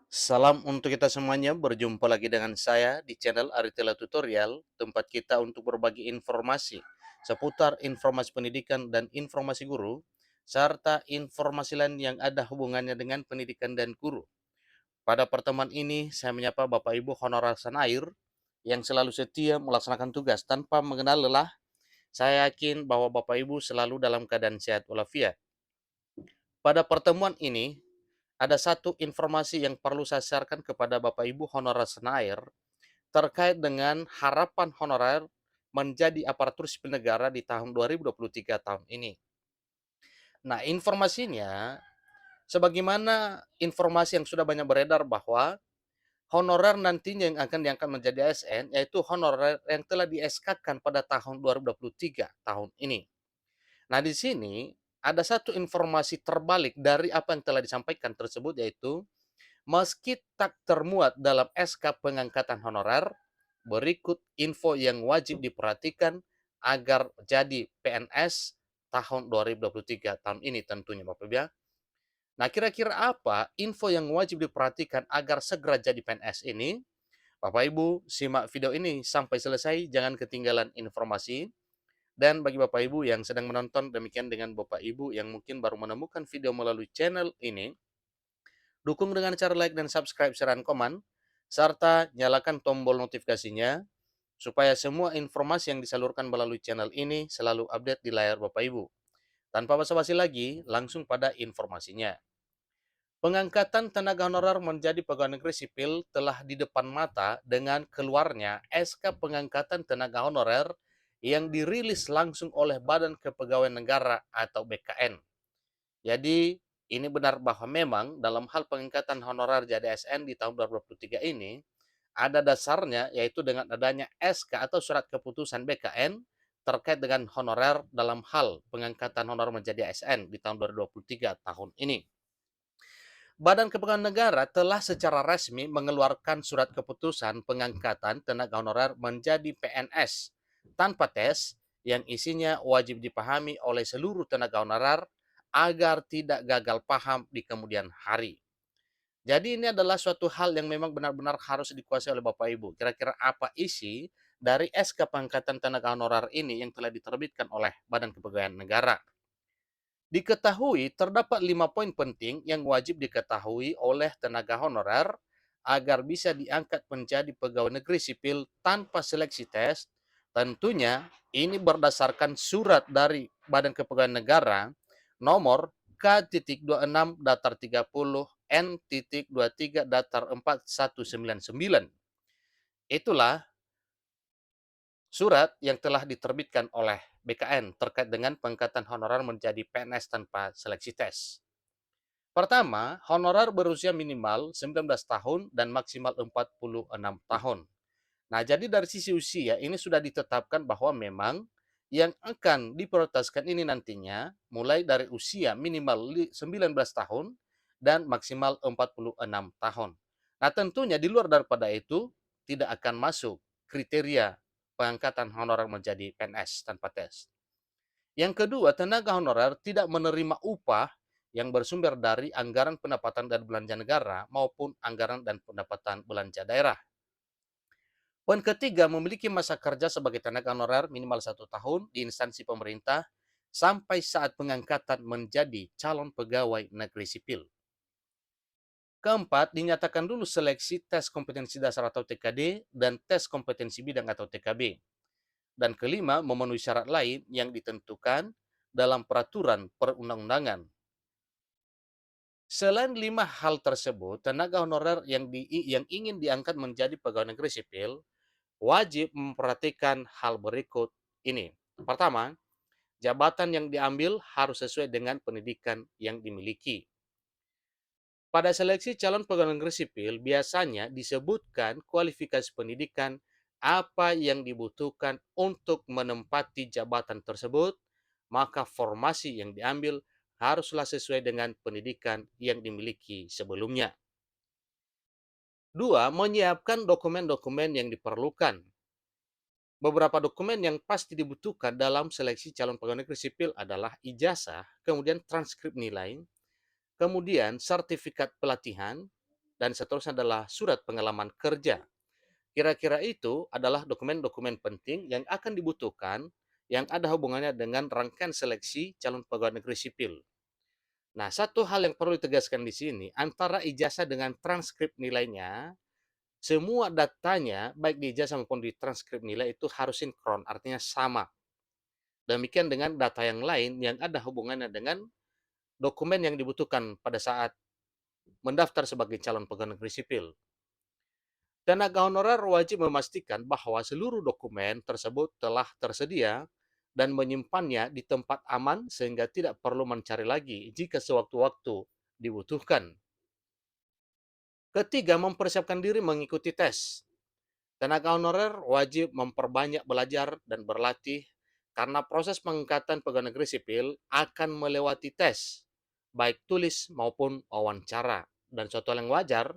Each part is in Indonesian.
Salam untuk kita semuanya, berjumpa lagi dengan saya di channel Aritela Tutorial, tempat kita untuk berbagi informasi seputar informasi pendidikan dan informasi guru, serta informasi lain yang ada hubungannya dengan pendidikan dan guru. Pada pertemuan ini, saya menyapa Bapak Ibu honorer Sanair yang selalu setia melaksanakan tugas tanpa mengenal lelah. Saya yakin bahwa Bapak Ibu selalu dalam keadaan sehat walafiat. Pada pertemuan ini, ada satu informasi yang perlu saya sharekan kepada Bapak Ibu honorer Senair terkait dengan harapan honorer menjadi aparatur sipil negara di tahun 2023 tahun ini. Nah, informasinya sebagaimana informasi yang sudah banyak beredar bahwa honorer nantinya yang akan diangkat menjadi ASN yaitu honorer yang telah di-SK-kan pada tahun 2023 tahun ini. Nah, di sini ada satu informasi terbalik dari apa yang telah disampaikan tersebut yaitu meski tak termuat dalam SK pengangkatan honorer, berikut info yang wajib diperhatikan agar jadi PNS tahun 2023 tahun ini tentunya Bapak Ibu ya. Nah, kira-kira apa info yang wajib diperhatikan agar segera jadi PNS ini? Bapak Ibu, simak video ini sampai selesai, jangan ketinggalan informasi. Dan bagi Bapak Ibu yang sedang menonton, demikian dengan Bapak Ibu yang mungkin baru menemukan video melalui channel ini, dukung dengan cara like dan subscribe serta komen, serta nyalakan tombol notifikasinya supaya semua informasi yang disalurkan melalui channel ini selalu update di layar Bapak Ibu. Tanpa basa-basi lagi, langsung pada informasinya. Pengangkatan tenaga honorer menjadi pegawai negeri sipil telah di depan mata dengan keluarnya SK Pengangkatan Tenaga Honorer yang dirilis langsung oleh Badan Kepegawaian Negara atau BKN. Jadi, ini benar bahwa memang dalam hal pengangkatan honorer jadi ASN di tahun 2023 ini, ada dasarnya yaitu dengan adanya SK atau surat keputusan BKN terkait dengan honorer dalam hal pengangkatan honorer menjadi ASN di tahun 2023 tahun ini. Badan Kepegawaian Negara telah secara resmi mengeluarkan surat keputusan pengangkatan tenaga honorer menjadi PNS tanpa tes yang isinya wajib dipahami oleh seluruh tenaga honorer agar tidak gagal paham di kemudian hari. Jadi ini adalah suatu hal yang memang benar-benar harus dikuasai oleh Bapak Ibu. Kira-kira apa isi dari SK Pengangkatan Tenaga Honorer ini yang telah diterbitkan oleh Badan Kepegawaian Negara? Diketahui terdapat 5 poin penting yang wajib diketahui oleh tenaga honorer agar bisa diangkat menjadi pegawai negeri sipil tanpa seleksi tes. Tentunya ini berdasarkan surat dari Badan Kepegawaian Negara nomor K.26 datar 30 N.23 datar 4199. Itulah surat yang telah diterbitkan oleh BKN terkait dengan pengangkatan honorer menjadi PNS tanpa seleksi tes. Pertama, honorer berusia minimal 19 tahun dan maksimal 46 tahun. Nah, jadi dari sisi usia ini sudah ditetapkan bahwa memang yang akan diprioritaskan ini nantinya mulai dari usia minimal 19 tahun dan maksimal 46 tahun. Nah, tentunya di luar daripada itu tidak akan masuk kriteria pengangkatan honorer menjadi PNS tanpa tes. Yang kedua, tenaga honorer tidak menerima upah yang bersumber dari anggaran pendapatan dan belanja negara maupun anggaran dan pendapatan belanja daerah. Poin ketiga, memiliki masa kerja sebagai tenaga honorer minimal 1 tahun di instansi pemerintah sampai saat pengangkatan menjadi calon pegawai negeri sipil. Keempat, dinyatakan dulu seleksi tes kompetensi dasar atau TKD dan tes kompetensi bidang atau TKB. Dan kelima, memenuhi syarat lain yang ditentukan dalam peraturan perundang-undangan. Selain 5 hal tersebut, tenaga honorer yang ingin diangkat menjadi pegawai negeri sipil wajib memperhatikan hal berikut ini. Pertama, jabatan yang diambil harus sesuai dengan pendidikan yang dimiliki. Pada seleksi calon pegawai negeri sipil, biasanya disebutkan kualifikasi pendidikan apa yang dibutuhkan untuk menempati jabatan tersebut, maka formasi yang diambil haruslah sesuai dengan pendidikan yang dimiliki sebelumnya. Dua, menyiapkan dokumen-dokumen yang diperlukan. Beberapa dokumen yang pasti dibutuhkan dalam seleksi calon pegawai negeri sipil adalah ijazah, kemudian transkrip nilai, kemudian sertifikat pelatihan, dan seterusnya adalah surat pengalaman kerja. Kira-kira itu adalah dokumen-dokumen penting yang akan dibutuhkan yang ada hubungannya dengan rangkaian seleksi calon pegawai negeri sipil. Nah, satu hal yang perlu ditegaskan di sini, antara ijazah dengan transkrip nilainya, semua datanya, baik di ijazah maupun di transkrip nilai itu harus sinkron, artinya sama. Demikian dengan data yang lain yang ada hubungannya dengan dokumen yang dibutuhkan pada saat mendaftar sebagai calon pegawai negeri sipil. Tenaga honorer wajib memastikan bahwa seluruh dokumen tersebut telah tersedia dan menyimpannya di tempat aman sehingga tidak perlu mencari lagi jika sewaktu-waktu dibutuhkan. Ketiga, mempersiapkan diri mengikuti tes. Tenaga honorer wajib memperbanyak belajar dan berlatih karena proses pengangkatan pegawai negeri sipil akan melewati tes, baik tulis maupun wawancara. Dan suatu hal yang wajar,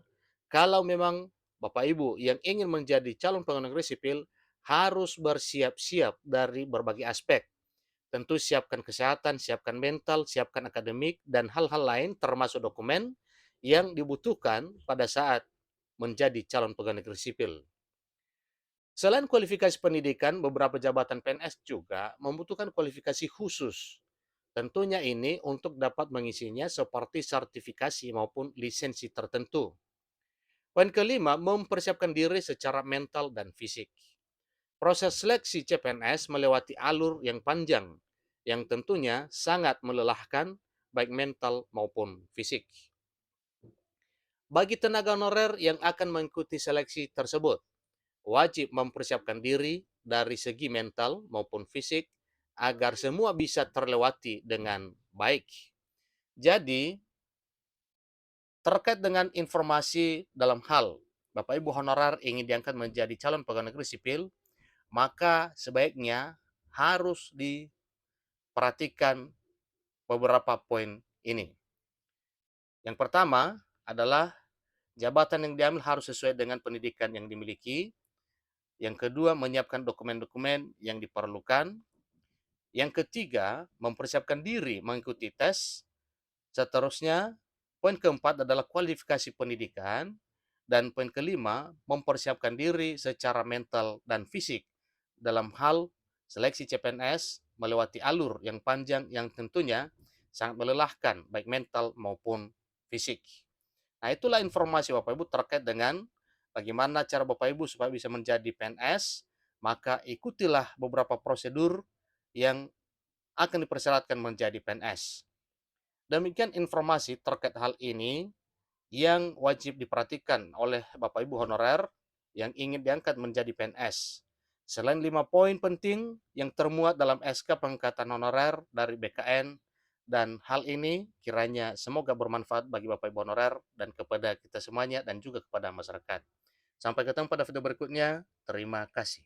kalau memang Bapak Ibu yang ingin menjadi calon pegawai negeri sipil harus bersiap-siap dari berbagai aspek. Tentu siapkan kesehatan, siapkan mental, siapkan akademik, dan hal-hal lain termasuk dokumen yang dibutuhkan pada saat menjadi calon pegawai negeri sipil. Selain kualifikasi pendidikan, beberapa jabatan PNS juga membutuhkan kualifikasi khusus. Tentunya ini untuk dapat mengisinya seperti sertifikasi maupun lisensi tertentu. Poin kelima, mempersiapkan diri secara mental dan fisik. Proses seleksi CPNS melewati alur yang panjang, yang tentunya sangat melelahkan baik mental maupun fisik. Bagi tenaga honorer yang akan mengikuti seleksi tersebut, wajib mempersiapkan diri dari segi mental maupun fisik agar semua bisa terlewati dengan baik. Jadi, terkait dengan informasi dalam hal Bapak Ibu honorer ingin diangkat menjadi calon pegawai negeri sipil, maka sebaiknya harus diperhatikan beberapa poin ini. Yang pertama adalah jabatan yang diambil harus sesuai dengan pendidikan yang dimiliki. Yang kedua, menyiapkan dokumen-dokumen yang diperlukan. Yang ketiga, mempersiapkan diri mengikuti tes. Seterusnya, poin keempat adalah kualifikasi pendidikan. Dan poin kelima, mempersiapkan diri secara mental dan fisik dalam hal seleksi CPNS melewati alur yang panjang yang tentunya sangat melelahkan baik mental maupun fisik. Nah, itulah informasi Bapak Ibu terkait dengan bagaimana cara Bapak Ibu supaya bisa menjadi PNS, maka ikutilah beberapa prosedur yang akan dipersyaratkan menjadi PNS. Demikian informasi terkait hal ini yang wajib diperhatikan oleh Bapak Ibu honorer yang ingin diangkat menjadi PNS. Selain 5 poin penting yang termuat dalam SK pengangkatan honorer dari BKN, dan hal ini kiranya semoga bermanfaat bagi Bapak Ibu honorer dan kepada kita semuanya dan juga kepada masyarakat. Sampai ketemu pada video berikutnya. Terima kasih.